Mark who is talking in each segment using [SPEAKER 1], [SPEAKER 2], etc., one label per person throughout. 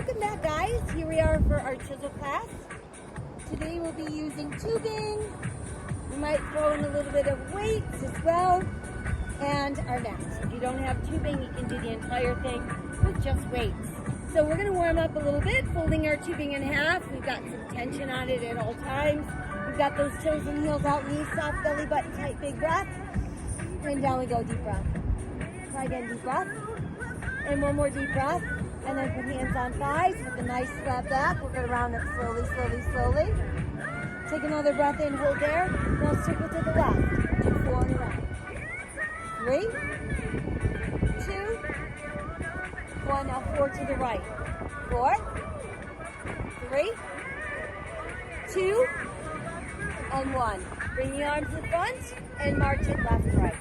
[SPEAKER 1] Welcome back, guys. Here we are for our Chizel class. Today we'll be using tubing. We might throw in a little bit of weights as well, and our mats. If you don't have tubing, you can do the entire thing with just weights. So we're going to warm up a little bit, folding our tubing in half. We've got some tension on it at all times. We've got those toes and heels out, knees soft, belly button tight, big breath. And down we go, deep breath. Try again, deep breath. And one more deep breath. And then put hands on thighs with a nice flat back. We're going to round up slowly, slowly, slowly. Take another breath in, hold there. Now circle to the left. Do 4 in a row. 3, 2, 1. Now 4 to the right. 4, 3, 2, and 1. Bring the arms in front and march it left, right.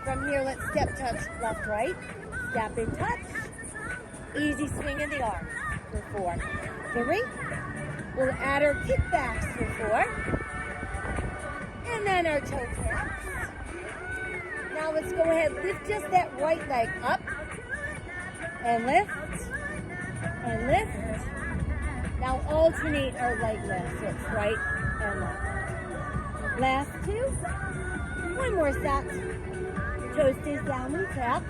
[SPEAKER 1] From here, let's step, touch, left, right. Step and touch. Easy swing in the arms for 4. 3. We'll add our kickbacks for 4. And then our toe taps. Now let's go ahead, lift just that right leg up. And lift. And lift. Now alternate our leg lifts. So it's right and left. Last 2. One more set. Toe stays down, we tap.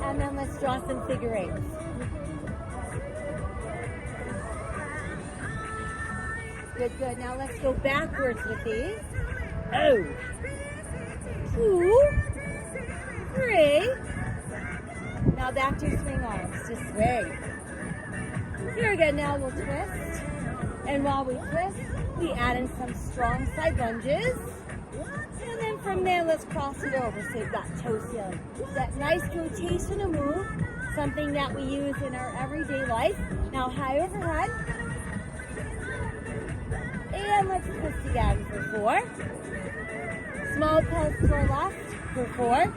[SPEAKER 1] And then let's draw some figure 8s. Good, good. Now let's go backwards with these. 2, 3. Now back to swing arms. Just swing. Here again, now we'll twist. And while we twist, we add in some strong side lunges. And then from there, let's cross it over. So you've got toe seal. That nice rotation of move, something that we use in our everyday life. Now high overhead. And let's twist again for 4. Small pulse to our left for 4.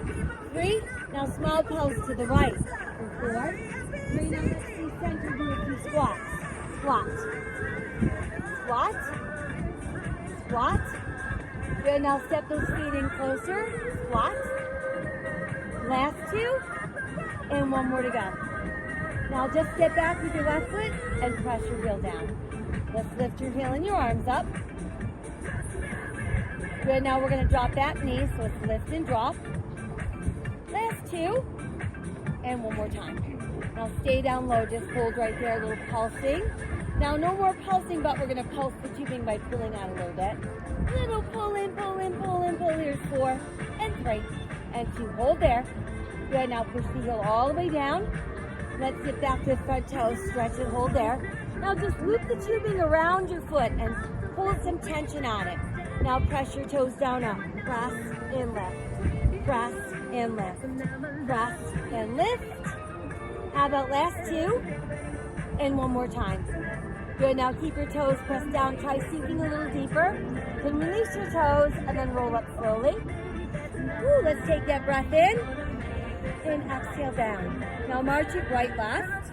[SPEAKER 1] 3. Now small pulse to the right for 4. 3. Now let's see center, do a few squats. Squat. Squat. Squat. Good, now step those feet in closer. Squat. Last 2. And 1 more to go. Now just step back with your left foot and press your heel down. Let's lift your heel and your arms up. Good, now we're going to drop that knee, so let's lift and drop. Last 2. And 1 more time. Now stay down low, just hold right there, a little pulsing. Now no more pulsing, but we're going to pulse the tubing by pulling out a little bit. Little pull in, pull in, pull in, pull. Here's 4 and 3 and 2. Hold there. Good, now push the heel all the way down. Let's get back to the front toes, stretch and hold there. Now just loop the tubing around your foot and hold some tension on it. Now press your toes down up. Press and lift. Press and lift. Press and lift. How about last 2? And 1 more time. Good, now keep your toes pressed down. Try sinking a little deeper. Then release your toes and then roll up slowly. Woo, let's take that breath in. And exhale down. Now march it right, left.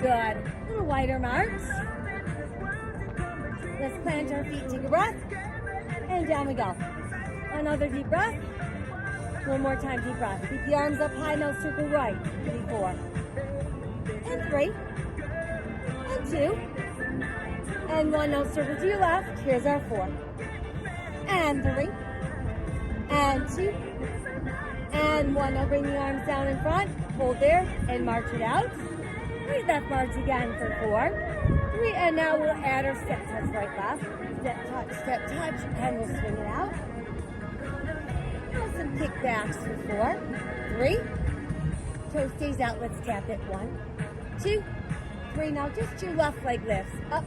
[SPEAKER 1] Good. A little wider march. Let's plant our feet, take a breath. And down we go. Another deep breath. 1 more time, deep breath. Keep the arms up high, now circle right. 4. And 3. And 2. And 1, now circle to your left. Here's our 4. And 3. And 2. And 1, now bring the arms down in front. Hold there and march it out. Right, left march again for 4. 3, and now we'll add our step touch right, left. Step touch, and we'll swing it out. Now some kickbacks for 4. 3. Toe stays out, let's tap it. 1, 2, 3. Now just your left leg lifts. Up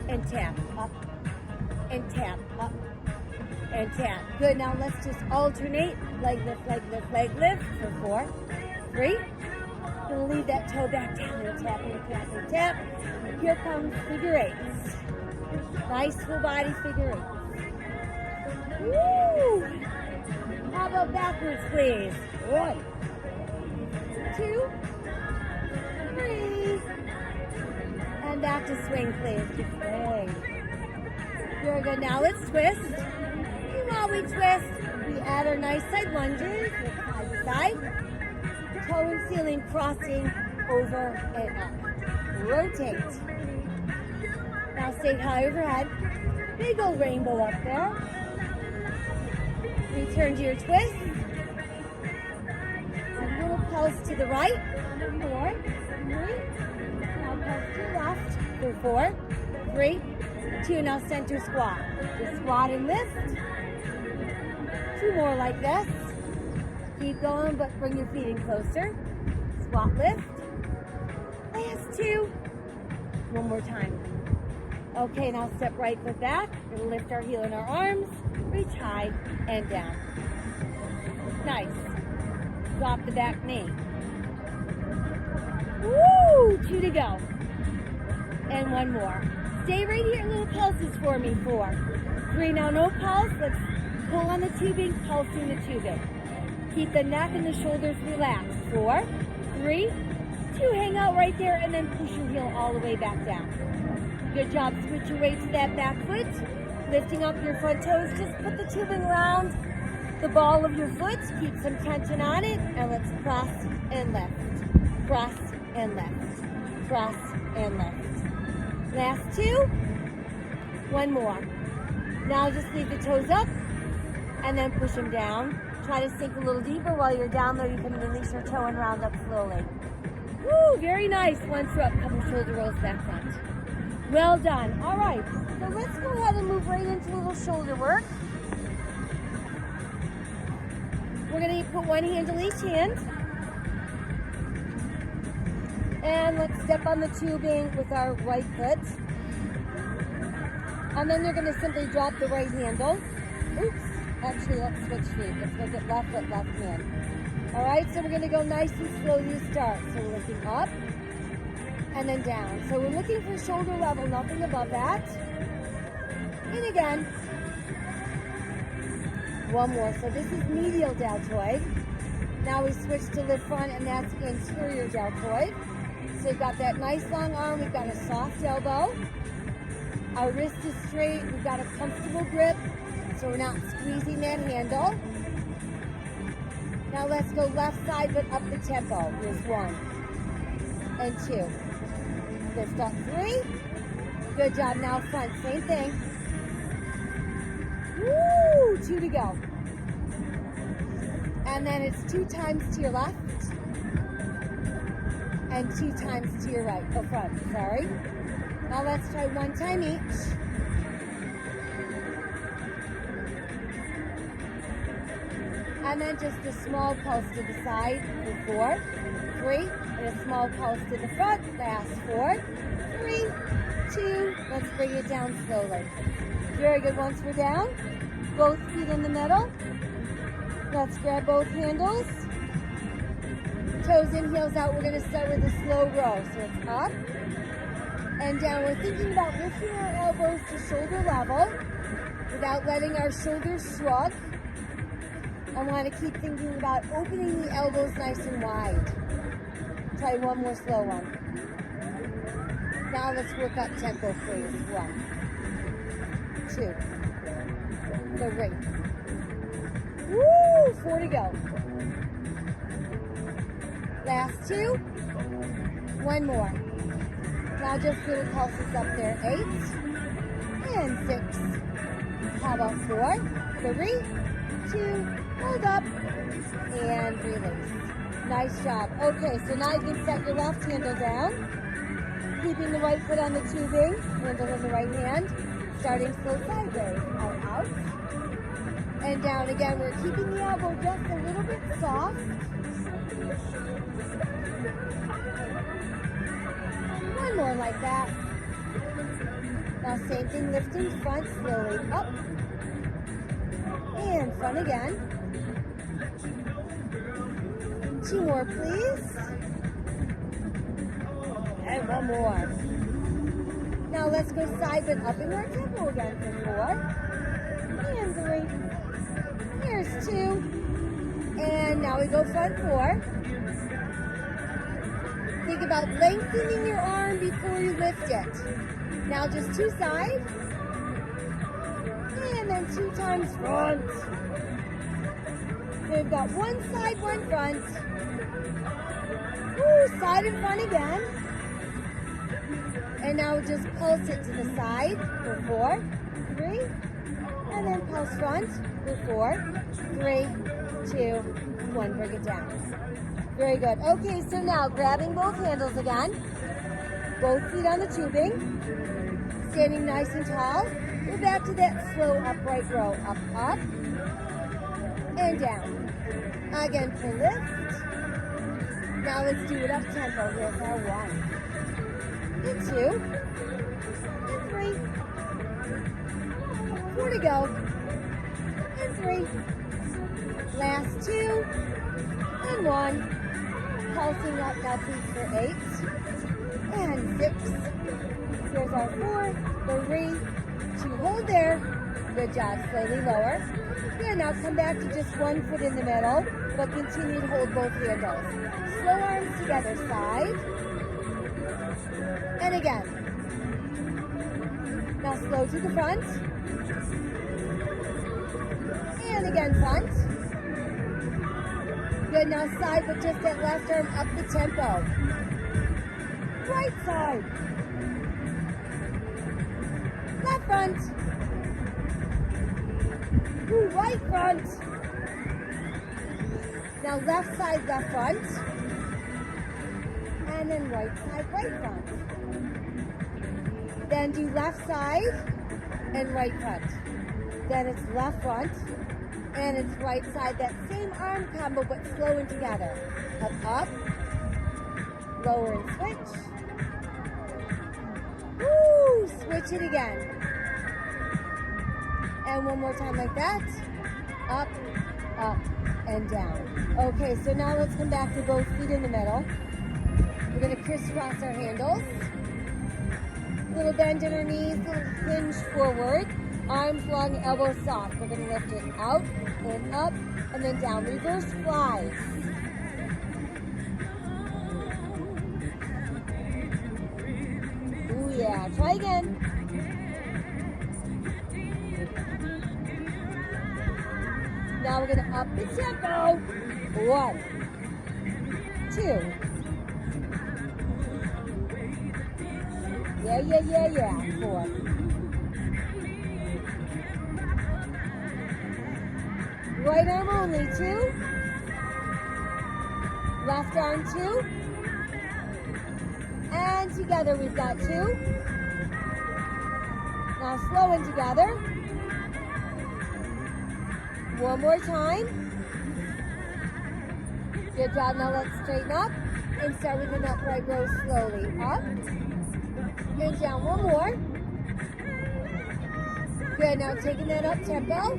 [SPEAKER 1] and tap, up and tap, up and tap. Good, now let's just alternate. Leg lift, leg lift, leg lift for 4. 3. Gonna leave that toe back down and tap and tap and tap. Here comes figure 8s. Nice full body figure 8s. Woo! How about backwards, please? 1, 2, 3. And back to swing, please. Swing. Very good. Now let's twist. And while we twist, we add our nice side lunges. Side to side. toe and ceiling, crossing over and up. Rotate. Now stay high overhead. Big old rainbow up there. Return to your twist. A little pulse to the right. 4, 3. Now pulse to your left. For 4, 3, 2. Now center squat. Just squat and lift. 2 more like this. Keep going, but bring your feet in closer. Squat, lift. Last 2. One more time. Okay, now step right foot back. We're gonna lift our heel in our arms. Reach high and down. Nice. Drop the back knee. Woo! 2 to go. And 1 more. Stay right here. Little pulses for me. 4, 3. Now no pulse. Let's pull on the tubing, pulsing the tubing. Keep the neck and the shoulders relaxed. 4, 3, 2. Hang out right there and then push your heel all the way back down. Good job. Switch your weight to that back foot. Lifting up your front toes. Just put the tubing around the ball of your foot. Keep some tension on it. And let's press and lift. Press and lift. Press and lift. Last 2. 1 more. Now just leave the toes up and then push them down. Try to sink a little deeper. While you're down there, you can release your toe and round up slowly. Woo, very nice. Once you're up, couple shoulder rolls back front. Well done. All right, so let's go ahead and move right into a little shoulder work. We're going to put one hand to each hand. And let's step on the tubing with our right foot. And then you're going to simply drop the right handle. Oops. Actually, let's switch feet. Let's make it left foot, left hand. All right, so we're going to go nice and slow to start. So we're looking up and then down. So we're looking for shoulder level, nothing above that. And again. 1 more. So this is medial deltoid. Now we switch to lift front, and that's anterior deltoid. So we've got that nice long arm. We've got a soft elbow. Our wrist is straight. We've got a comfortable grip, so we're not squeezing that handle. Now let's go left side, but up the tempo. Here's 1 and 2. Lift up 3. Good job. Now front, same thing. Woo! 2 to go. And then it's 2 times to your left and 2 times to your right. Oh, front, sorry. Now let's try 1 time each. And then just a small pulse to the side for 4, 3, and a small pulse to the front. Last 4, 3, 2. Let's bring it down slowly. Very good. Once we're down, both feet in the middle. Let's grab both handles. Toes in, heels out. We're going to start with a slow row. So it's up and down. We're thinking about lifting our elbows to shoulder level without letting our shoulders shrug. I want to keep thinking about opening the elbows nice and wide. Try 1 more slow one. Now let's work up tempo, please. 1, 2, 3. Woo! 4 to go. Last 2. 1 more. Now just little pulses up there. 8 and 6. How about 4, 3, 2. Hold up and release. Nice job. Okay, so now you can set your left handle down, keeping the right foot on the tubing, handle in the right hand, starting slow sideways. Out, and down again. We're keeping the elbow just a little bit soft. 1 more like that. Now same thing, lifting front slowly up and front again. 2 more, please. And 1 more. Now let's go side but up in our tempo again for 4. And 3. Here's 2. And now we go front 4. Think about lengthening your arm before you lift it. Now just 2 sides. And then 2 times front. So we've got one side, one front. Ooh, side and front again. And now just pulse it to the side for 4, 3, and then pulse front for 4, 3, 2, 1. Bring it down. Very good. Okay, so now grabbing both handles again. Both feet on the tubing. Standing nice and tall. We're back to that slow upright row. Up, up, and down. Again for lift. Now let's do it up tempo. Here's our 1, and 2, and 3. 4 to go, and 3. Last 2, and 1. Pulsing up now please for 8, and 6. Here's our 4, 3, 2. Hold there. Good job. Slowly lower. Good. Now come back to just one foot in the middle, but continue to hold both handles. Slow arms together, side. And again. Now slow to the front. And again, front. Good, now side, but just that left arm up the tempo. Right side. Left front. Ooh, right front. Now left side, left front. And then right side, right front. Then do left side and right front. Then it's left front and it's right side. That same arm combo but slow and together. Up, up, lower and switch. Woo! Switch it again. And one more time like that. Up, up, and down. Okay, so now let's come back to both feet in the middle. We're going to crisscross our handles. Little bend in our knees, little hinge forward. Arms long, elbows soft. We're going to lift it out and up and then down. Reverse flies. Ooh, yeah. Try again. Now we're going to up the tempo. 1, 2. Yeah. 4. Right arm only, 2. Left arm, 2. And together we've got 2. Now slow and together. One more time. Good job. Now let's straighten up and start with an upright row slowly. Up and down. One more. Good. Now taking that up tempo.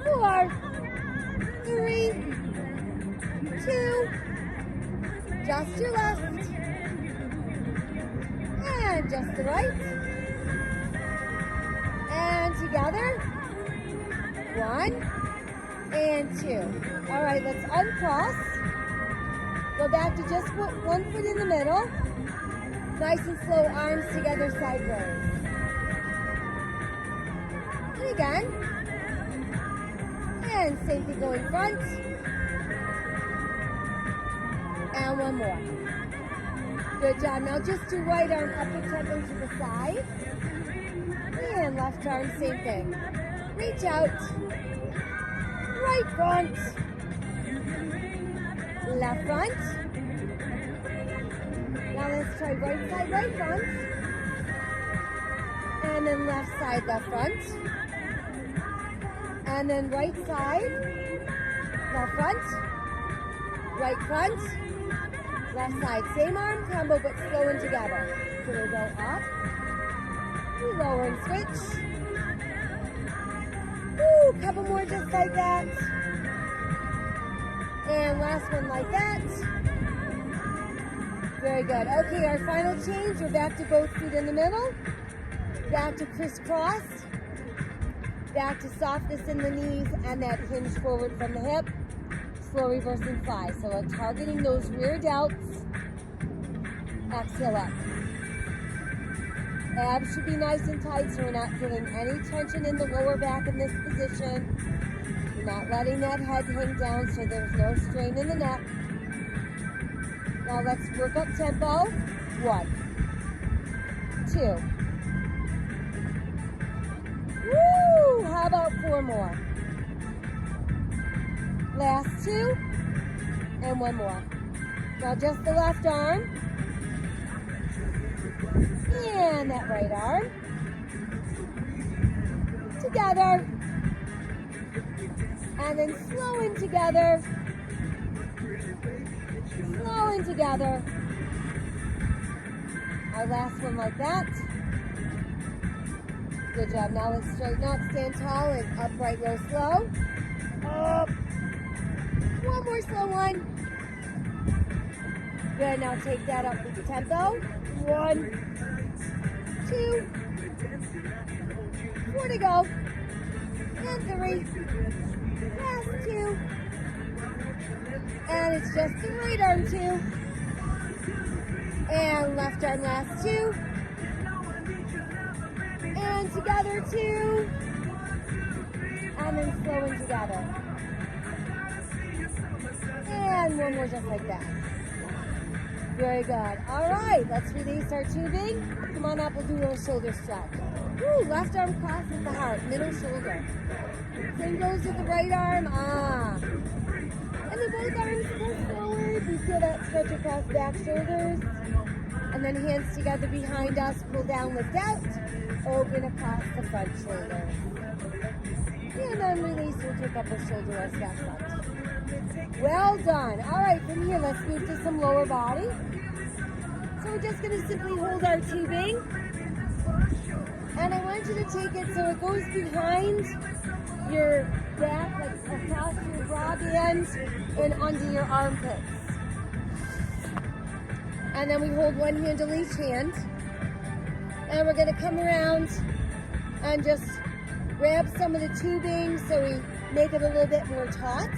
[SPEAKER 1] 4, 3, 2. Just your left. And just the right. And together. 1 and 2. All right, let's uncross. Go back to just one foot in the middle. Nice and slow, arms together sideways. And again. And same thing going front. And one more. Good job. Now just do right arm up the tempo to the side. And left arm, same thing. Reach out. Right front. Left front. Now let's try right side, right front. And then left side, left front. And then right side, left front. Right front. Left side, same arm combo, but slow and together. So we'll go up, we lower and switch. Woo, couple more just like that. And last one like that. Very good. Okay, our final change, we're back to both feet in the middle. Back to crisscross. Back to softness in the knees and that hinge forward from the hip. Slow reversing fly. So we're targeting those rear delts. Exhale up. Abs should be nice and tight so we're not feeling any tension in the lower back in this position. We're not letting that head hang down so there's no strain in the neck. Now let's work up tempo. 1, 2. Woo! How about 4 more? Last 2. And 1 more. Now just the left arm. And that right arm. Together. And then slowing together. Slowing together. Our last one like that. Good job. Now let's straighten up, stand tall, and upright, row slow. Up. One more slow one. Good. Now take that up with the tempo. 1, 2. 4 to go. And 3. Last 2. And it's just the right arm 2. And left arm last 2. And together 2. And then slowing together. And one more just like that. Very good. All right, let's release our tubing. Come on up, we'll do a little shoulder stretch. Woo, left arm crosses the heart, middle shoulder. Same goes with the right arm. And then both arms pull forward. We feel that stretch across back shoulders. And then hands together behind us. Pull down, lift out. Open across the front shoulder. And then release. We'll take up the shoulder rest back front. Well done. All right, from here, let's move to some lower body. So we're just going to simply hold our tubing. And I want you to take it so it goes behind your back, like across your bra band and under your armpits. And then we hold one handle each hand. And we're going to come around and just grab some of the tubing so we make it a little bit more taut.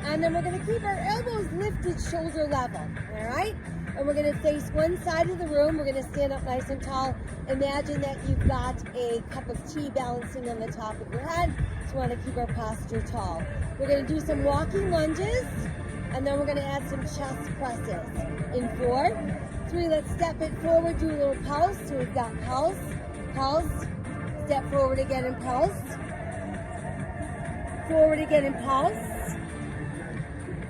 [SPEAKER 1] And then we're going to keep our elbows lifted shoulder level, all right? And we're going to face one side of the room. We're going to stand up nice and tall. Imagine that you've got a cup of tea balancing on the top of your head. Just want to keep our posture tall. We're going to do some walking lunges, and then we're going to add some chest presses. In 4, 3, let's step it forward, do a little pulse. So we've got pulse, pulse, step forward again and pulse. Forward again and pulse.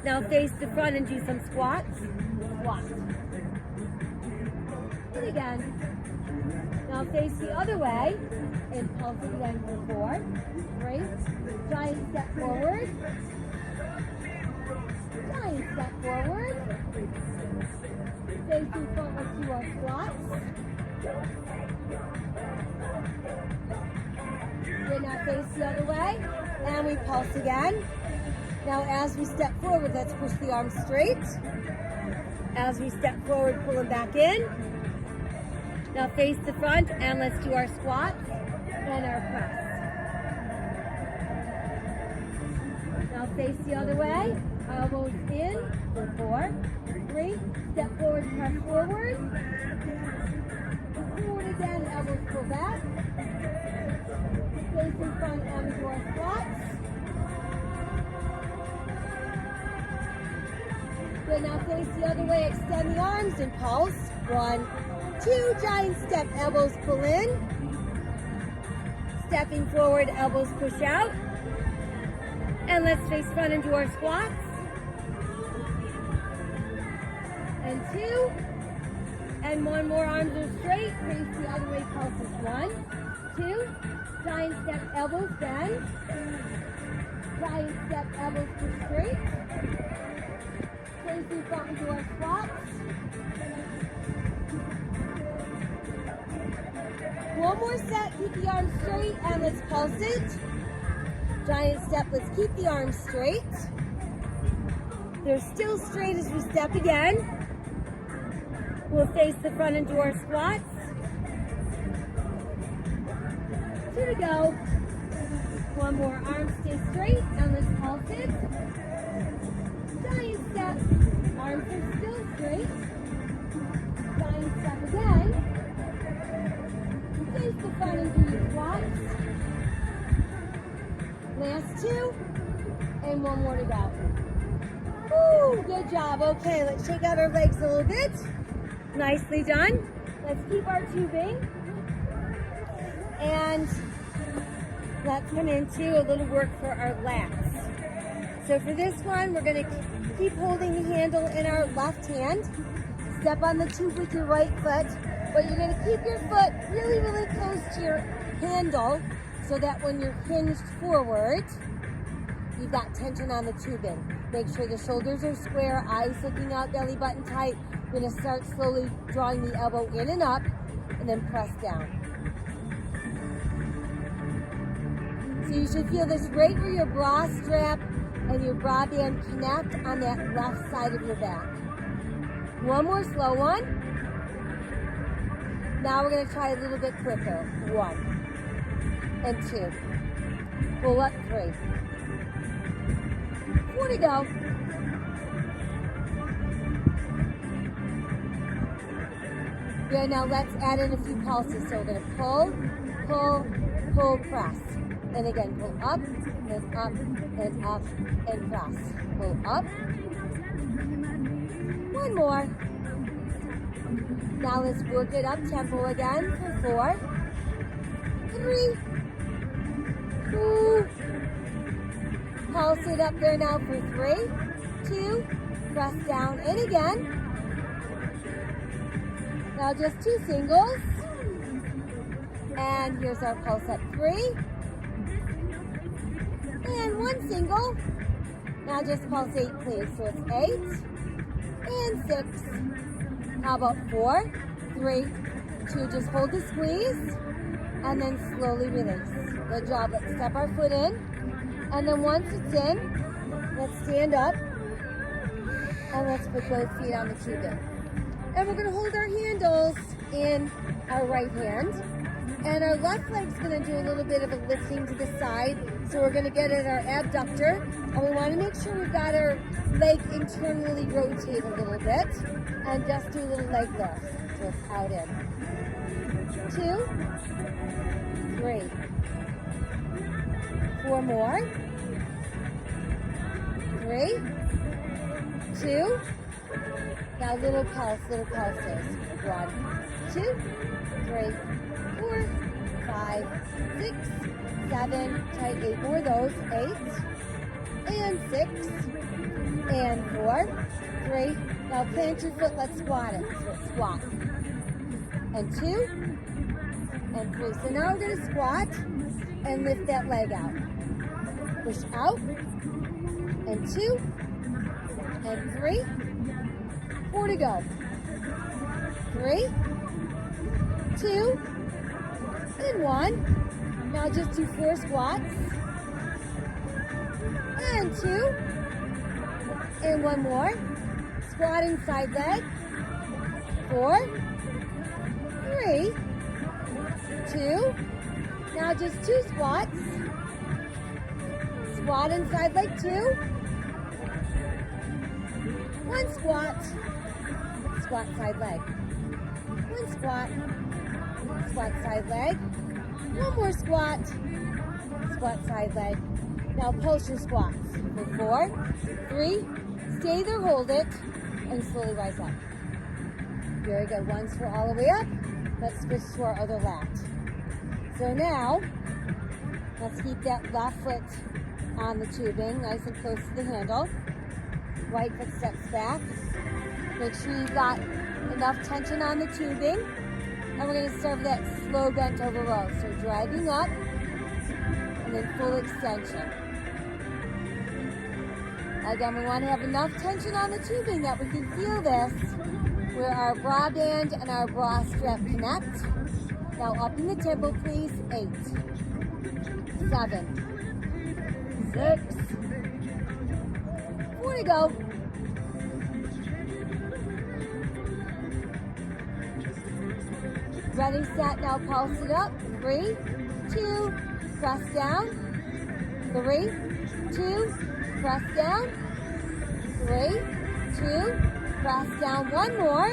[SPEAKER 1] Now face the front and do some squats. Squat. And again. Now face the other way and pulse it again for 4. 3. Giant step forward. Giant step forward. Facing front, let's do our squats. Good, now face the other way. And we pulse again. Now as we step forward, let's push the arms straight. As we step forward, pull them back in. Now face the front and let's do our squats and our press. Now face the other way, elbows in for 4, 3, step forward, press forward. Forward again, elbows pull back. Face in front and we do our squats. Good, now face the other way, extend the arms and pulse. 1, 2, giant step, elbows pull in. Stepping forward, elbows push out. And let's face front and do our squats. And 2. And 1 more, arms are straight. Face the other way, pulses. 1, 2. Giant step, elbows bend. Giant step, elbows push straight. Facing front and do our squats. 1 more set, keep the arms straight and let's pulse it. Giant step, let's keep the arms straight. They're still straight as we step again. We'll face the front and do our squats. 2 to go. 1 more, arms stay straight and let's pulse it. Giant step, arms are still straight. Giant step again. twist the front into your squats. Last two, and one more to go. Woo, good job. Okay, let's shake out our legs a little bit. Nicely done. Let's keep our tubing. And let's come into a little work for our lats. So for this one, we're gonna keep holding the handle in our left hand. Step on the tube with your right foot, but you're gonna keep your foot really, really close to your handle so that when you're hinged forward, you've got tension on the tubing. Make sure the shoulders are square, eyes looking out, belly button tight. You're gonna start slowly drawing the elbow in and up, and then press down. So you should feel this right where your bra strap and your bra band connect on that left side of your back. One more slow one. Now we're gonna try a little bit quicker. 1 and 2. Pull up 3. 4 to go. Good, now let's add in a few pulses. So we're gonna pull, pull, pull, press. And again, pull up, and up, and up, and press. Pull up. One more. Now let's work it up tempo again for 4, 3, 2. Pulse it up there now for 3, 2. Press down and again. Now just 2 singles. And here's our pulse up 3. And 1 single. Now just pulse 8, please. So it's 8 and 6. How about 4, 3, 2. Just hold the squeeze and then slowly release. Good job. Let's step our foot in. And then once it's in, let's stand up and let's put both feet on the tubing. And we're going to hold our handles in our right hand. And our left leg's going to do a little bit of a lifting to the side. So we're going to get at our abductor. And we want to make sure we've got our leg internally rotate a little bit. And just do a little leg lift. So it's out in. 2, 3. 4 more. 3, 2. Now little pulses. 1, 2, 3, 4, 5, 6, 7, tight 8 more of those, 8, and 6, and 4, 3. Now plant your foot, let's squat it. So squat. And 2, and 3. So now we're gonna squat and lift that leg out. Push out, and 2, and 3, 4 to go. 3, 2, and 1. Now just do 4 squats. And 2. And 1 more. Squat inside leg. 4, 3, 2. Now just 2 squats. Squat inside leg 2. 1 squat. Squat side leg. 1 squat. Squat side leg. 1 more squat. Squat side leg. Now pulse your squats. For 4, 3, stay there, hold it, and slowly rise up. Very good. Once we're all the way up, let's switch to our other lat. So now, let's keep that left foot on the tubing, nice and close to the handle. Right foot steps back. Make sure you've got enough tension on the tubing. And we're going to start with that slow bent over row. So dragging up, and then full extension. Again, we want to have enough tension on the tubing that we can feel this, where our bra band and our bra strap connect. Now up in the tempo, please. 8, 7, 6, 4 to go. Ready, set, now pulse it up. 3, 2, press down. 3, 2, press down. 3, 2, press down. 1 more.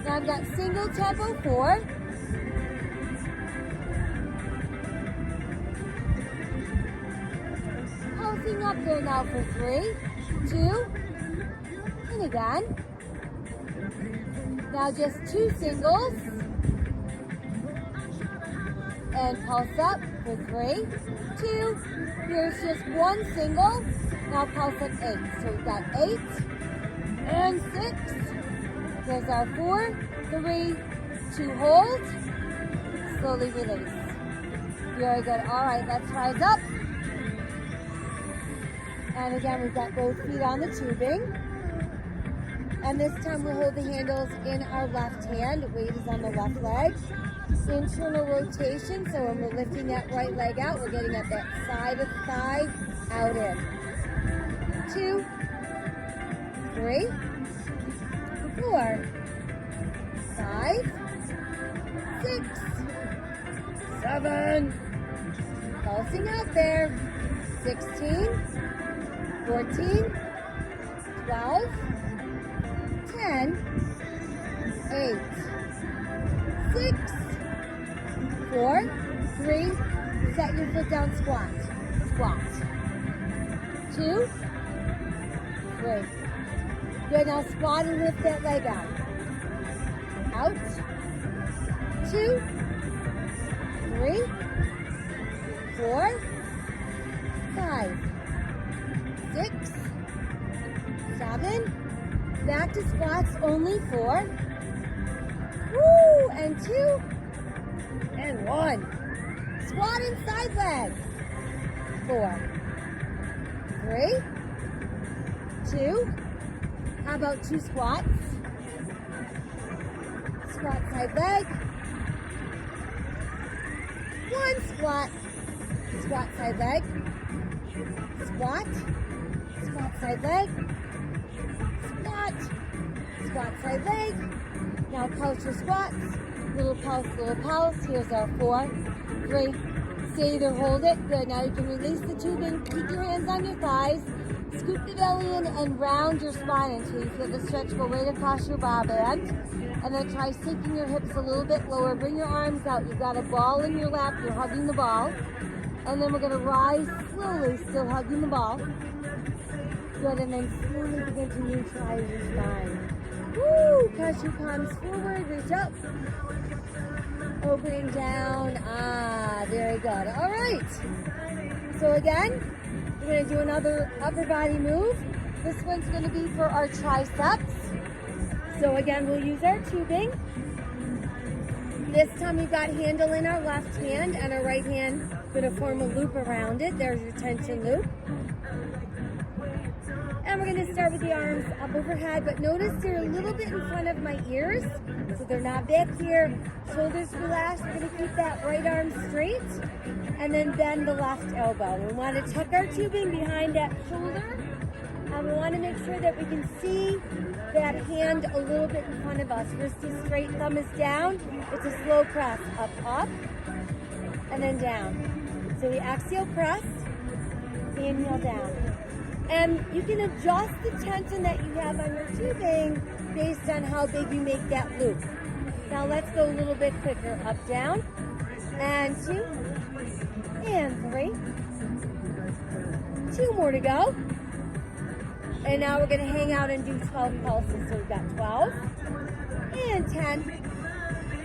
[SPEAKER 1] Now I've got single tempo. 4, Lifting up there now for 3, 2, and again. Now just 2 singles. And pulse up for 3, 2. Here's just 1 single. Now pulse up 8. So we've got 8 and 6. Here's our 4, 3, 2 hold. Slowly release. Very good. All right, let's rise up. And again, we've got both feet on the tubing. And this time we'll hold the handles in our left hand. Weight is on the left leg. Internal rotation, so when we're lifting that right leg out, we're getting at that side of thigh, out in. 2, 3, 4, 5, 6, 7. Pulsing out there. 16, 14, 12, 10, 8, 6, 4, 3, set your foot down, squat, squat. 2, 3. Good, now squat and lift that leg out. Out. 2, 3, 4, 5, 6, 7. Back to squats, only 4. Woo, and 2, and 1. Squat and side leg. 4, 3, 2. How about 2 squats? Squat side leg. 1 squat. Squat side leg. Squat. Squat side leg. Squat. Squat side leg. Now pulse your squats. Little pulse, little pulse. Here's our 4, 3. Stay there, hold it. Good. Now you can release the tubing. Keep your hands on your thighs. Scoop the belly in and round your spine until you feel the stretch go right across your bar band. And then try sinking your hips a little bit lower. Bring your arms out. You've got a ball in your lap. You're hugging the ball. And then we're going to rise slowly, still hugging the ball. Good. And then slowly begin to neutralize your spine. Woo! Press your palms forward. Reach up. Opening down. Ah, very good. All right. So again, we're going to do another upper body move. This one's going to be for our triceps. So again, we'll use our tubing. This time we've got handle in our left hand and our right hand going to form a loop around it. There's your tension loop. And we're going to start with the arms up overhead, but notice they're a little bit in front of my ears, so they're not back here. Shoulders relaxed. We're going to keep that right arm straight, and then bend the left elbow. We want to tuck our tubing behind that shoulder, and we want to make sure that we can see that hand a little bit in front of us. Wrist is straight, thumb is down. It's a slow press. Up, up, and then down. So we exhale, press, inhale, down. And you can adjust the tension that you have on your tubing based on how big you make that loop. Now let's go a little bit quicker. Up, down, and 2, and 3. 2 more to go. And now we're going to hang out and do 12 pulses. So we've got 12, and 10.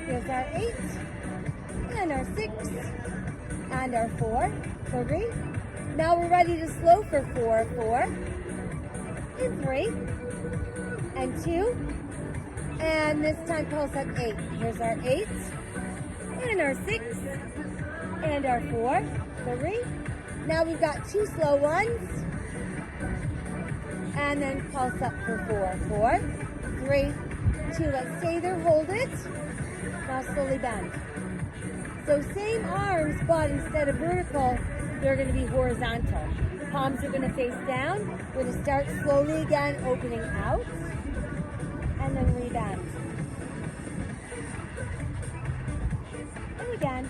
[SPEAKER 1] Here's our 8, and our 6, and our 4, 3. Now we're ready to slow for 4, 4, and 3, and 2, and this time pulse up 8. Here's our 8, and our 6, and our 4, 3. Now we've got 2 slow ones, and then pulse up for 4, 4, 3, 2. Let's stay there, hold it. Now slowly bend. So same arms, but instead of vertical, they're going to be horizontal. Palms are going to face down. We're going to start slowly again, opening out, and then rebend. And again.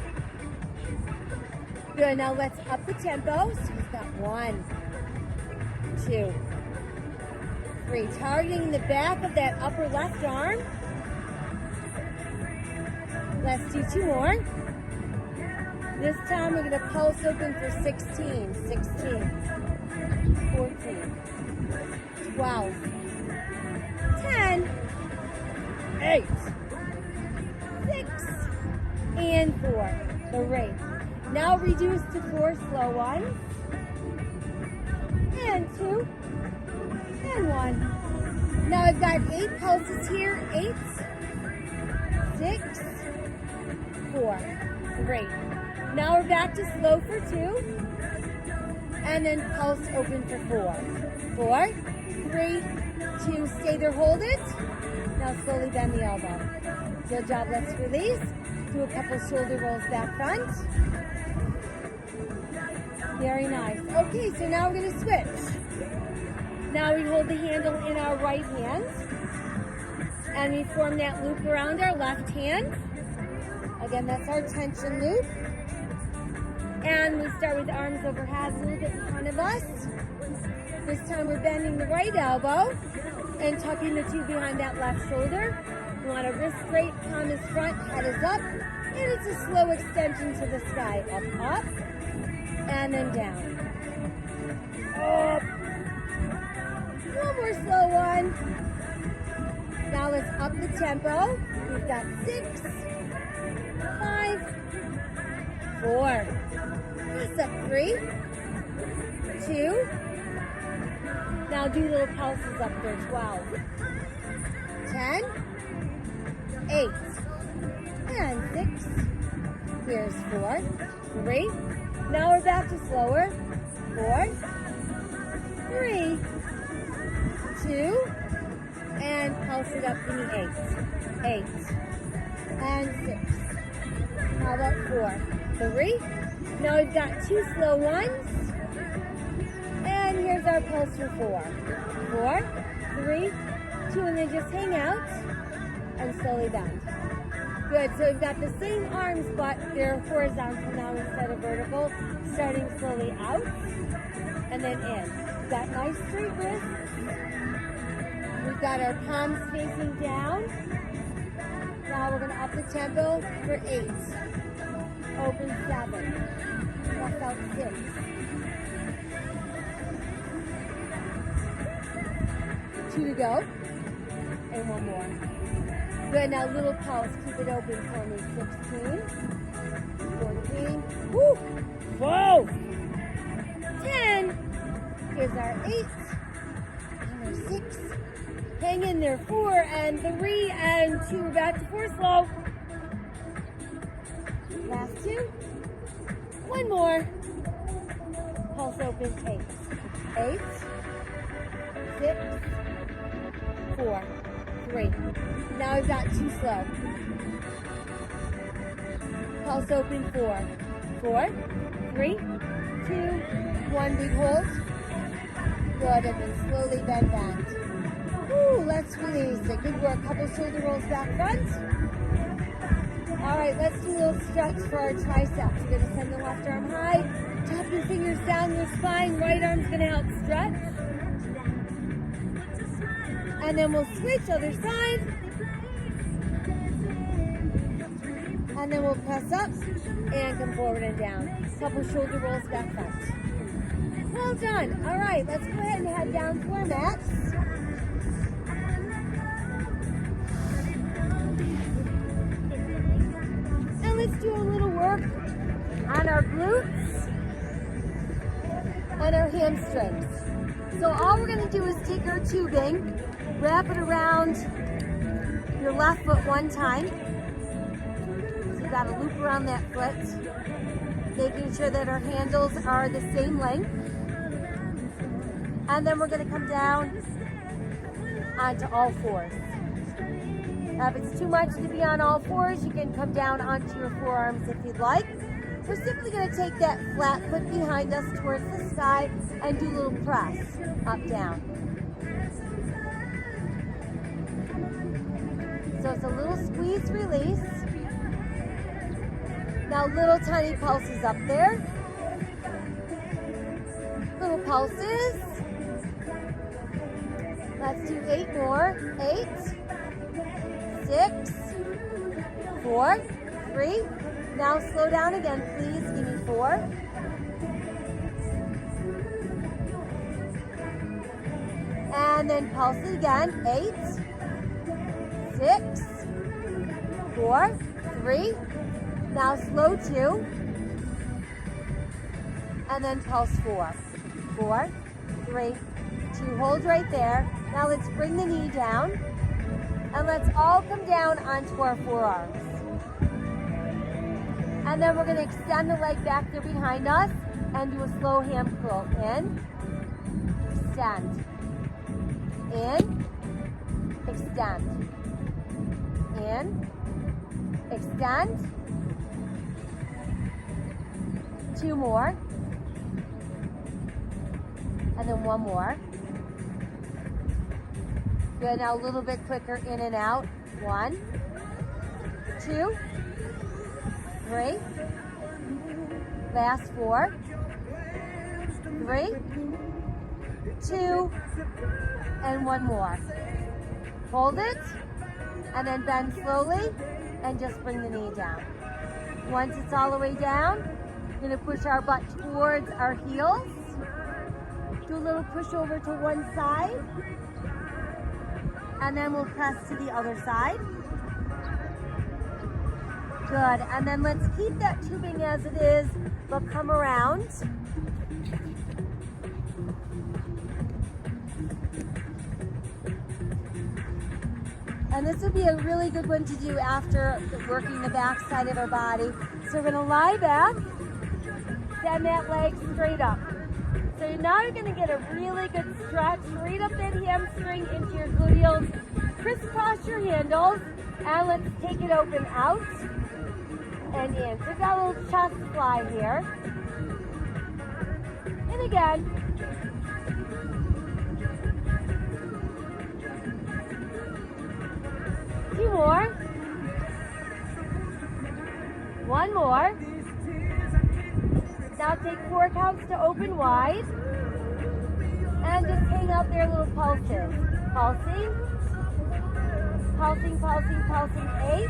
[SPEAKER 1] Good, now let's up the tempo. So we've got 1, 2, 3. Targeting the back of that upper left arm. Let's do 2 more. This time we're going to pulse open for 16, 16, 14, 12, 10, 8, 6, and 4. Great. Now reduce to 4 slow ones. And 2, and 1. Now I've got 8 pulses here. 8, 6, 4. Great. Now we're back to slow for 2. And then pulse open for 4. 4, 3, 2. Stay there, hold it. Now slowly bend the elbow. Good job, let's release. Do a couple shoulder rolls back front. Very nice. Okay, so now we're gonna switch. Now we hold the handle in our right hand. And we form that loop around our left hand. Again, that's our tension loop. And we start with arms over heads a little bit in front of us. This time we're bending the right elbow and tucking the 2 behind that left shoulder. You want to wrist straight, palm is front, head is up. And it's a slow extension to the sky. Up, up, and then down. Up. One more slow one. Now let's up the tempo. We've got 6, 5, 4. Press up 3, 2. Now do little pulses up there. 12, 10, 8, and 6. Here's 4, 3. Now we're back to slower. 4, 3, 2, and pulse it up in the 8, 8, and 6. How about 4, 3? Now we've got 2 slow ones. And here's our pulse for 4, 4, 3, 2, and then just hang out and slowly bend. Good, so we've got the same arms, but they're horizontal now instead of vertical. Starting slowly out and then in. We've got nice straight wrists. We've got our palms facing down. Now we're gonna up the tempo for 8. Open 7. Press out 6. 2 to go. And 1 more. Good, now little pulse. Keep it open for me. 16. 14. Woo! Whoa! 10. Here's our 8. And our 6. Hang in there. 4 and 3 and 2. We're back to 4 slow. Last 2. 1 more. Pulse open 8. 8. 6. 4. 3. Now we've got 2 slow. Pulse open 4. 4. 3. 2. 1. Big hold. Good. And then slowly bend back. Woo, let's release it. Good work. Couple shoulder rolls back front. All right, let's do a little stretch for our triceps. We're going to send the left arm high. Tap your fingers down your spine. Right arm's going to help stretch. And then we'll switch other side. And then we'll press up and come forward and down. Couple shoulder rolls back front. Well done. All right, let's go ahead and head down to our mats. And let's do a little work on our glutes and our hamstrings. So all we're going to do is take our tubing, wrap it around your left foot 1 time. So you've got to loop around that foot, making sure that our handles are the same length. And then we're going to come down onto all 4s. Now if it's too much to be on all 4s, you can come down onto your forearms if you'd like. We're simply going to take that flat foot behind us towards the sky and do a little press, up, down. So it's a little squeeze, release. Now little tiny pulses up there. Little pulses. Let's do 8 more. 8, 6, 4, 3. Now slow down again, please. Give me 4. And then pulse it again. 8, 6, 4, 3. Now slow 2. And then pulse 4. 4, 3, 2. Hold right there. Now let's bring the knee down. And let's all come down onto our forearms. And then we're going to extend the leg back there behind us and do a slow hand curl. In, extend. In, extend. In, extend. 2 more. And then 1 more. Good, now a little bit quicker, in and out. 1, 2, 3. Last 4, 3, 2, and 1 more. Hold it, and then bend slowly, and just bring the knee down. Once it's all the way down, we're gonna push our butt towards our heels. Do a little push over to one side, and then we'll press to the other side. Good, and then let's keep that tubing as it is, but come around. And this would be a really good one to do after working the back side of our body. So we're gonna lie back, send that leg straight up. So now you're gonna get a really good stretch right up that hamstring into your gluteals. Crisscross your handles, and let's take it open out and in. So we've got a little chest fly here. And again. 2 more. 1 more. Now take 4 counts to open wide. And just hang out there little pulses. Pulsing. Pulsing, pulsing, pulsing. 8,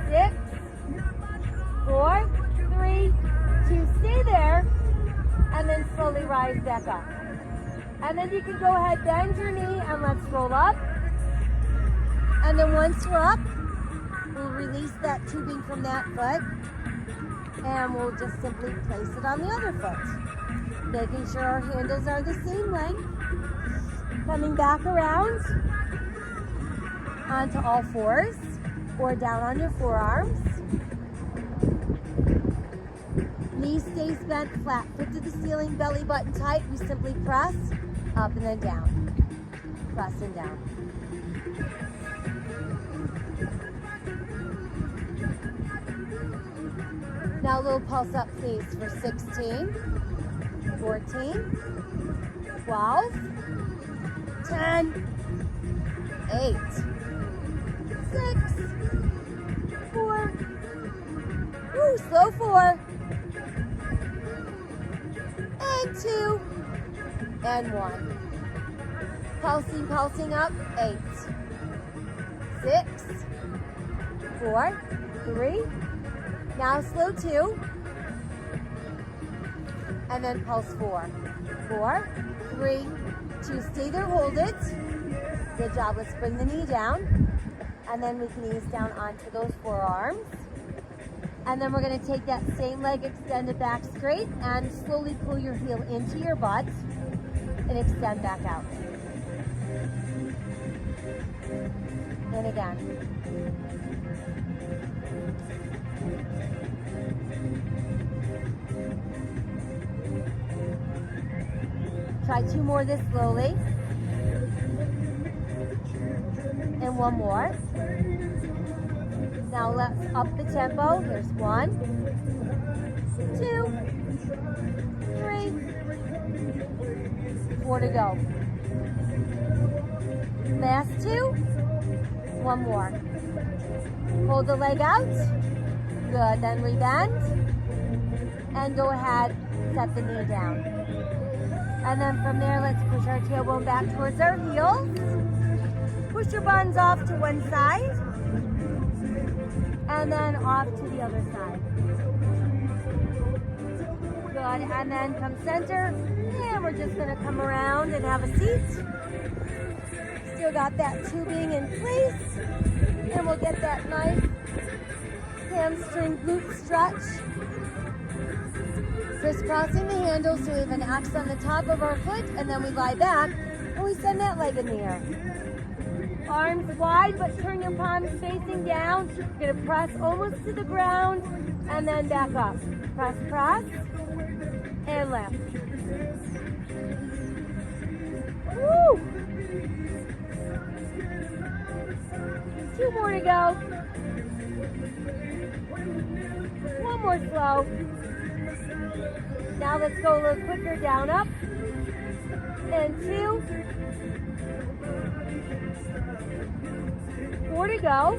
[SPEAKER 1] 6, 4, 3, 2. Stay there. And then slowly rise back up. And then you can go ahead, bend your knee, and let's roll up. And then once we're up, we'll release that tubing from that foot, and we'll just simply place it on the other foot. Making sure our handles are the same length. Coming back around onto all fours or down on your forearms. Knee stays bent flat, foot to the ceiling, belly button tight. We simply press up and then down. Press and down. Now a little pulse up please for 16, 14, 12, 10, 8, 6, 4, woo, slow 4, and 2, and 1. Pulsing, pulsing up, 8, 6, 4, 3, now slow 2, and then pulse 4, 4, 3, 2, stay there, hold it. Good job, let's bring the knee down, and then we can ease down onto those forearms. And then we're gonna take that same leg, extend it back straight, and slowly pull your heel into your butt, and extend back out. And again. Try 2 more this slowly. And 1 more. Now let's up the tempo. Here's 1, 2, 3, 4 to go. Last 2. 1 more. Hold the leg out. Good. Then we bend. And go ahead, set the knee down. And then from there, let's push our tailbone back towards our heels. Push your buns off to one side. And then off to the other side. Good. And then come center. And we're just going to come around and have a seat. Still got that tubing in place. And we'll get that nice hamstring glute stretch. Crisscrossing the handle so we have an X on the top of our foot, and then we lie back and we send that leg in the air. Arms wide, but turn your palms facing down. You're gonna press almost to the ground and then back up. Press, press, and lift. Woo! 2 more to go. 1 more slow. Now let's go a little quicker, down, up. And 2. 4 to go.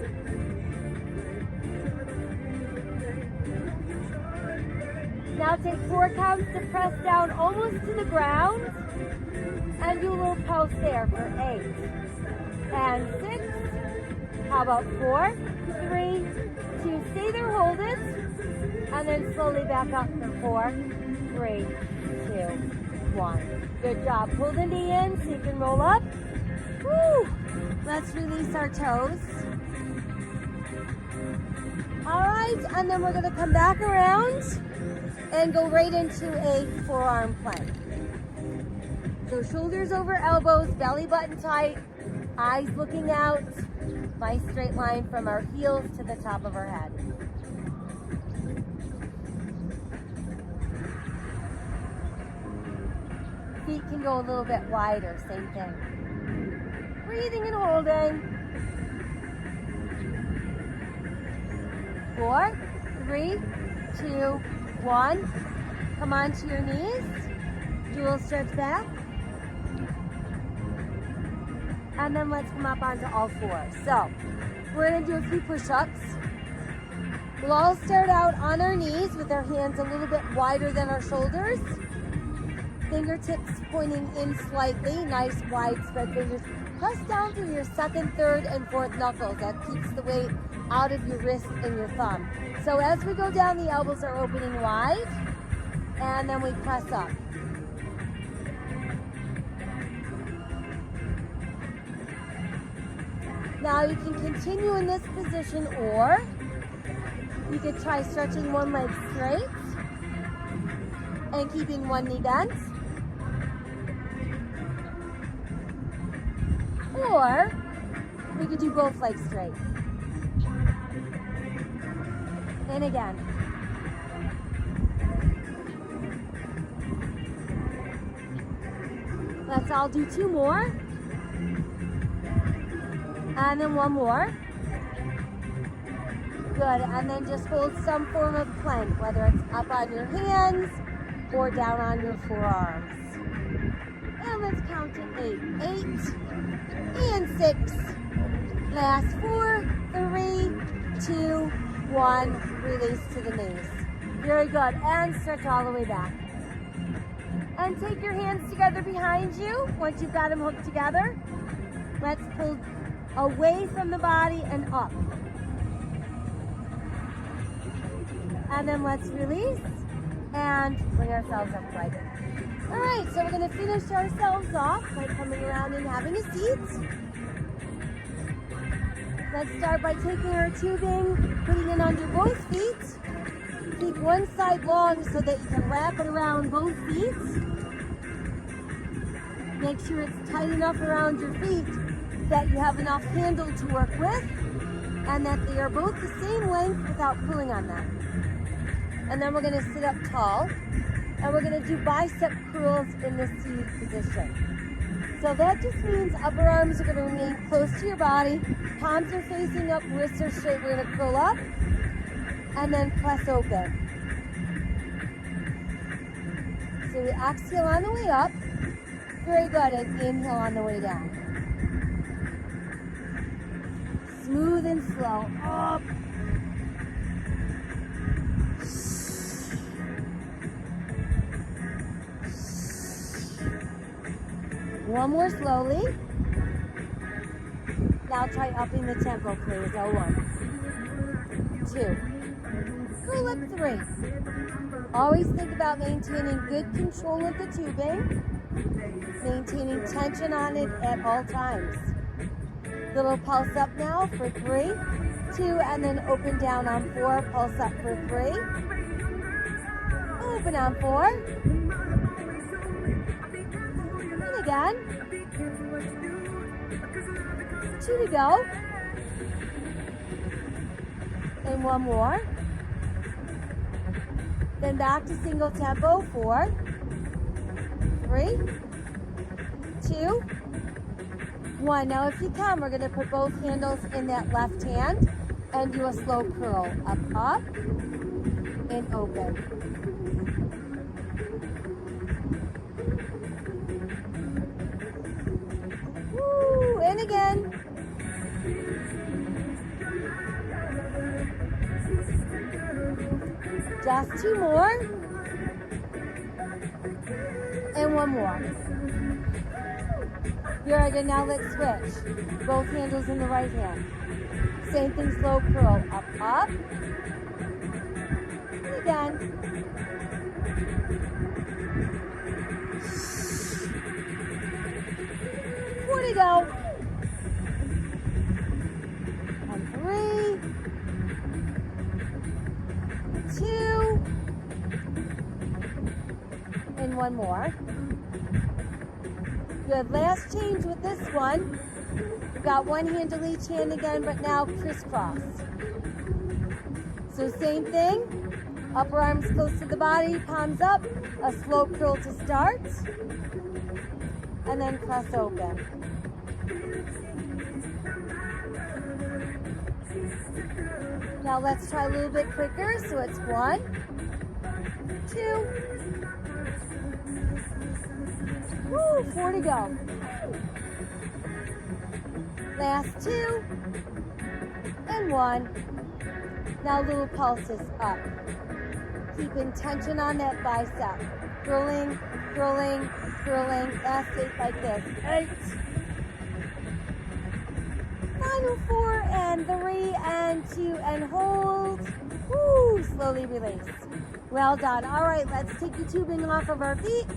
[SPEAKER 1] Now take 4 counts to press down almost to the ground. And do a little pulse there for 8. And 6. How about 4, 3, 2. Stay there, hold it. And then slowly back up for 4, 3, 2, 1. Good job. Pull the knee in so you can roll up. Woo! Let's release our toes. All right, and then we're gonna come back around and go right into a forearm plank. So shoulders over elbows, belly button tight, eyes looking out. Nice straight line from our heels to the top of our head. Feet can go a little bit wider, same thing. Breathing and holding. 4, 3, 2, 1. Come onto your knees. Dual stretch back. And then let's come up onto all 4. So we're gonna do a few push-ups. We'll all start out on our knees with our hands a little bit wider than our shoulders. Fingertips pointing in slightly, nice wide spread fingers. Press down through your 2nd, 3rd, and 4th knuckles. That keeps the weight out of your wrist and your thumb. So as we go down, the elbows are opening wide, and then we press up. Now you can continue in this position, or you could try stretching one leg straight and keeping one knee bent. Or we could do both legs straight. And again. Let's all do 2 more. And then 1 more. Good, and then just hold some form of plank, whether it's up on your hands or down on your forearms. And let's count to 8. 8 and 6. Last 4, 3, 2, 1. Release to the knees. Very good, and stretch all the way back. And take your hands together behind you. Once you've got them hooked together, let's pull away from the body and up. And then let's release and bring ourselves upright. All right, so we're gonna finish ourselves off by coming around and having a seat. Let's start by taking our tubing, putting it under both feet. Keep one side long so that you can wrap it around both feet. Make sure it's tight enough around your feet that you have enough handle to work with, and that they are both the same length without pulling on them. And then we're gonna sit up tall, and we're gonna do bicep curls in the seated position. So that just means upper arms are gonna remain close to your body, palms are facing up, wrists are straight. We're gonna curl up, and then press open. So we exhale on the way up. Very good, and inhale on the way down. Smooth and slow, up. One more slowly. Now try upping the tempo, please. 1, 2. Curl up 3. Always think about maintaining good control of the tubing, maintaining tension on it at all times. Little pulse up now for 3, 2, and then open down on 4. Pulse up for 3. Open on 4. And again. 2 to go. And 1 more. Then back to single tempo. 4, 3, 2, 1. Now if you can, we're going to put both handles in that left hand and do a slow curl. Up, up, and open. Woo, and again. Just 2 more. And 1 more. Very good. Now let's switch. Both handles in the right hand. Same thing, slow curl. Up, up. And again. Four to go. And 3, 2, and 1 more. Good. Last change with this one. We've got one handle each hand again, but now crisscross. So same thing. Upper arms close to the body, palms up. A slow curl to start. And then press open. Now let's try a little bit quicker. So it's 1, 2, woo, 4 to go. Last 2, and 1. Now little pulses up. Keeping tension on that bicep. Curling, curling, curling. Last 8 like this. 8. Final 4 and 3 and 2 and hold. Woo, slowly release. Well done. All right, let's take the tubing off of our feet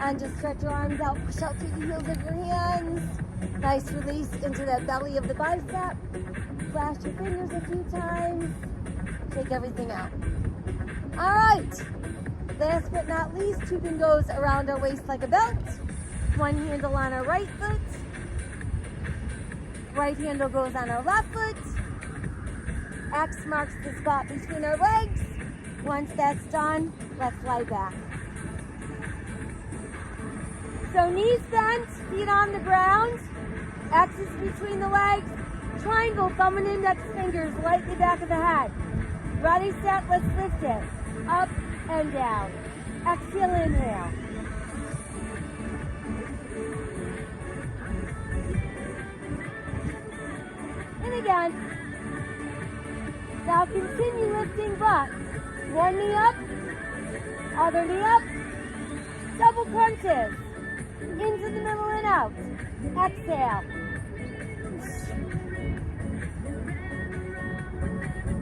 [SPEAKER 1] and just stretch your arms out. Push out through the heels of your hands. Nice release into the belly of the bicep. Flash your fingers a few times. Take everything out. All right. Last but not least, tubing goes around our waist like a belt. One handle on our right foot. Right handle goes on our left foot. X marks the spot between our legs. Once that's done, let's lie back. So knees bent, feet on the ground. X is between the legs. Triangle, thumb and index fingers, lightly back of the head. Ready, set, let's lift it. Up and down. Exhale, inhale. And again. Now continue lifting butt. One knee up, other knee up. Double crunches. Into the middle and out. Exhale.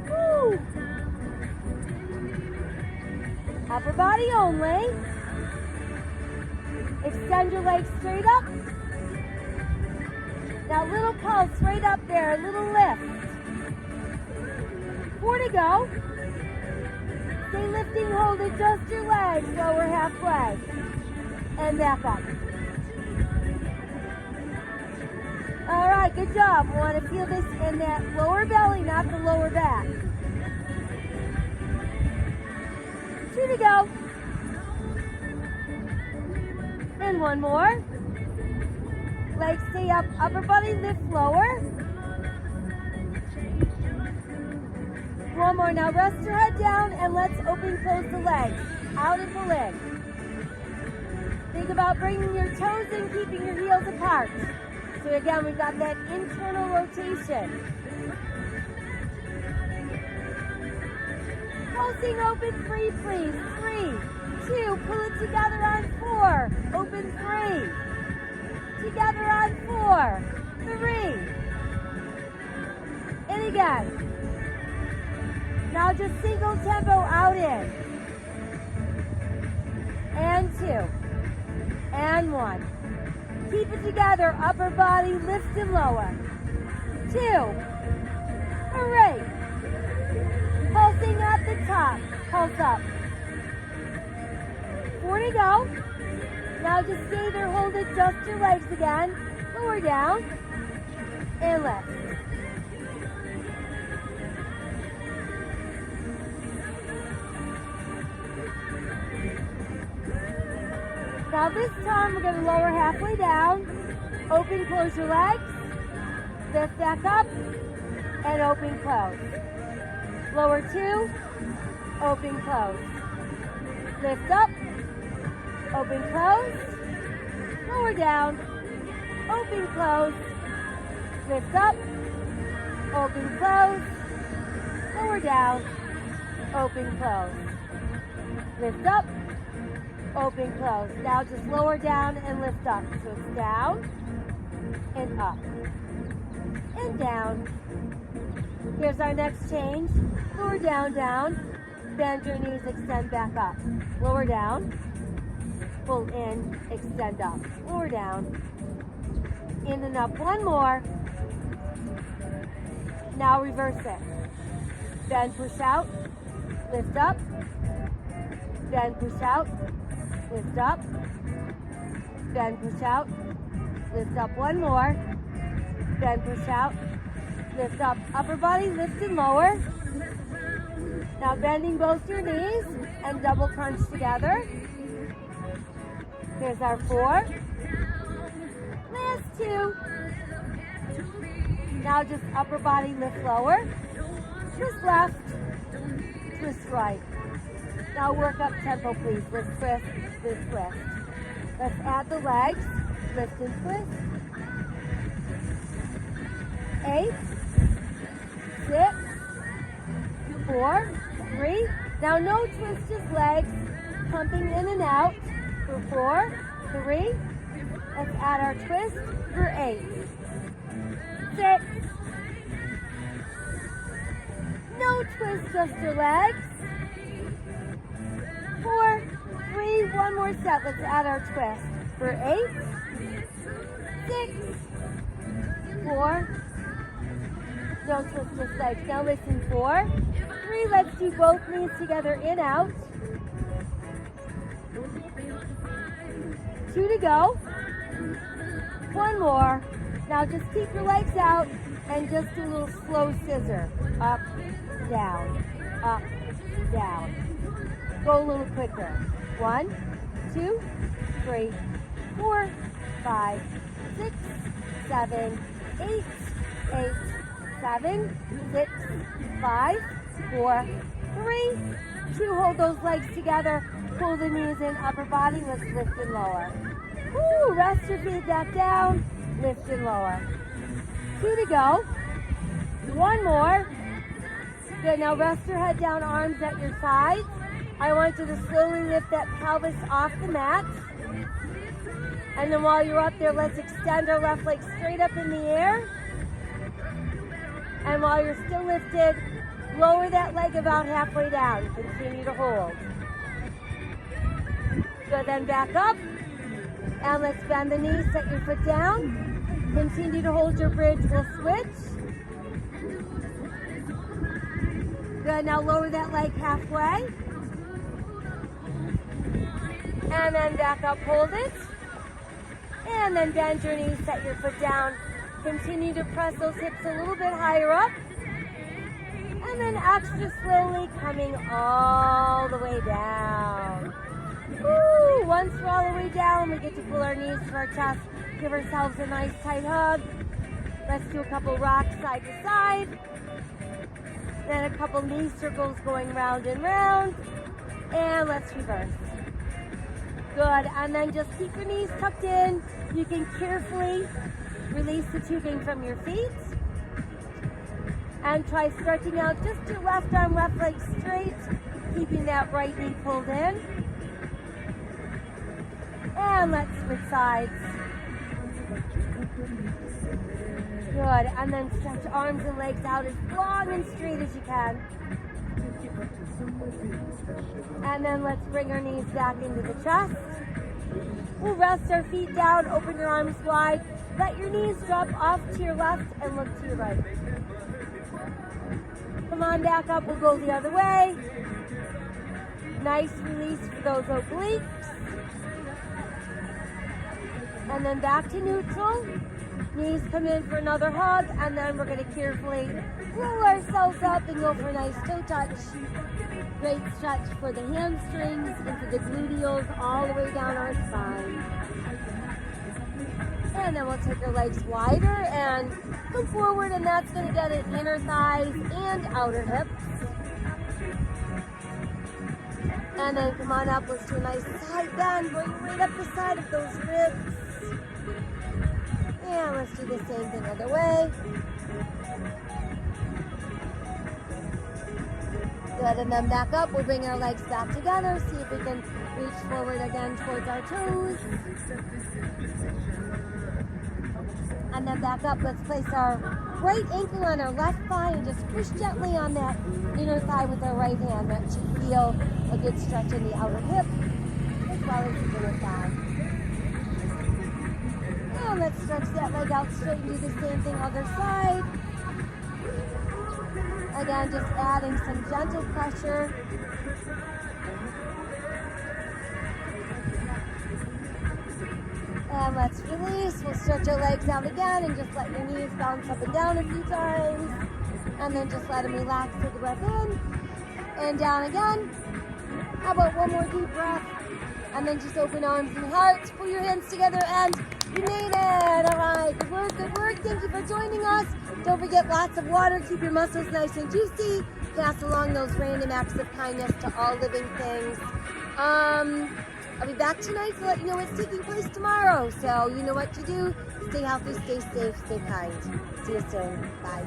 [SPEAKER 1] Woo. Upper body only. Extend your legs straight up. Now little pulse right up there, little lift. 4 to go. Stay lifting, hold, adjust your legs, lower halfway. And back up. All right, good job. We want to feel this in that lower belly, not the lower back. 2 to go. And 1 more. Legs stay up, upper body lift lower. 1 more. Now rest your head down and let's open, close the legs. Out and pull in. Think about bringing your toes in, keeping your heels apart. So again, we've got that internal rotation. Pulsing open 3, please. 3, 2, pull it together on 4. Open 3. Together on 4. 3. And again. Now just single tempo out in. And 2. And 1. Keep it together. Upper body, lift and lower. 2, 3. Pulsing at the top. Pulse up. 4 to go. Now just stay there, hold it, just your legs again. Lower down. And lift. Now this time we're going to lower halfway down. Open, close your legs. Lift back up. And open, close. Lower 2. Open, close. Lift up. Open, close. Lower down. Open, close. Lift up. Open, close. Lower down. Open, close. Lift up. Open, close. Now just lower down and lift up. So it's down and up and down. Here's our next change. Lower down, down. Bend your knees, extend back up. Lower down. Pull in, extend up. Lower down. In and up. One more. Now reverse it. Bend, push out. Lift up. Bend, push out. Lift up. Bend, push out. Lift up. One more. Bend, push out. Lift up. Upper body, lift and lower. Now bending both your knees and double crunch together. Here's our 4. Last 2. Now just upper body, lift lower. Twist left. Twist right. Now work up tempo, please. Lift, twist, lift, twist. Let's add the legs. Lift and twist. 8, 6, 4, 3. Now no twist, just legs. Pumping in and out for 4, 3. Let's add our twist for 8, 6. No twist, just your legs. 4, 3, one more set. Let's add our twist for 8, 6, 4. No twist, just legs. Now listen, 4, 3. Let's do both knees together, in, out. 2 to go. One more. Now just keep your legs out and just do a little slow scissor. Up, down, up, down. Go a little quicker. 1, 2, 3, 4, 5, 6, 7, 8, 8, 7, 6, 5, 4, 3, 2. Hold those legs together. Pull the knees in, upper body. Let's lift and lower. Woo, rest your feet back down. Lift and lower. 2 to go. One more. Good. Now rest your head down, arms at your sides. I want you to slowly lift that pelvis off the mat. And then while you're up there, let's extend our left leg straight up in the air. And while you're still lifted, lower that leg about halfway down. Continue to hold. Good, then back up. And let's bend the knees, set your foot down. Continue to hold your bridge, we'll switch. Good, now lower that leg halfway. And then back up, hold it. And then bend your knees, set your foot down. Continue to press those hips a little bit higher up. And then extra slowly coming all the way down. Woo! Once we're all the way down, we get to pull our knees to our chest. Give ourselves a nice tight hug. Let's do a couple rocks side to side. Then a couple knee circles going round and round. And let's reverse. Good, and then just keep your knees tucked in. You can carefully release the tubing from your feet. And try stretching out just your left arm, left leg straight. Keeping that right knee pulled in. And let's switch sides. Good, and then stretch arms and legs out as long and straight as you can. And then let's bring our knees back into the chest. We'll rest our feet down, open your arms wide. Let your knees drop off to your left and look to your right. Come on back up, we'll go the other way. Nice release for those obliques. And then back to neutral. Knees come in for another hug, and then we're going to carefully roll ourselves up and go for a nice toe touch. Great stretch for the hamstrings, into the gluteals, all the way down our spine. And then we'll take our legs wider and come forward, and that's going to get at inner thighs and outer hips. And then come on up, let's do a nice side bend, going right up the side of those ribs. And let's do the same thing other way. Good, and then back up. We'll bring our legs back together. See if we can reach forward again towards our toes. And then back up. Let's place our right ankle on our left thigh and just push gently on that inner thigh with our right hand. That should feel a good stretch in the outer hip as well as the inner thigh. And let's stretch that leg out straight and do the same thing other side. Again, just adding some gentle pressure. And let's release. We'll stretch our legs out again and just let your knees bounce up and down a few times. And then just let them relax. Take a breath in and down again. How about one more deep breath? And then just open arms and hearts. Pull your hands together and you made it. All right, good work, good work. Thank you for joining us. Don't forget lots of water. Keep your muscles nice and juicy. Pass along those random acts of kindness to all living things. I'll be back tonight to let you know what's taking place tomorrow. So you know what to do. Stay healthy, stay safe, stay kind. See you soon. Bye.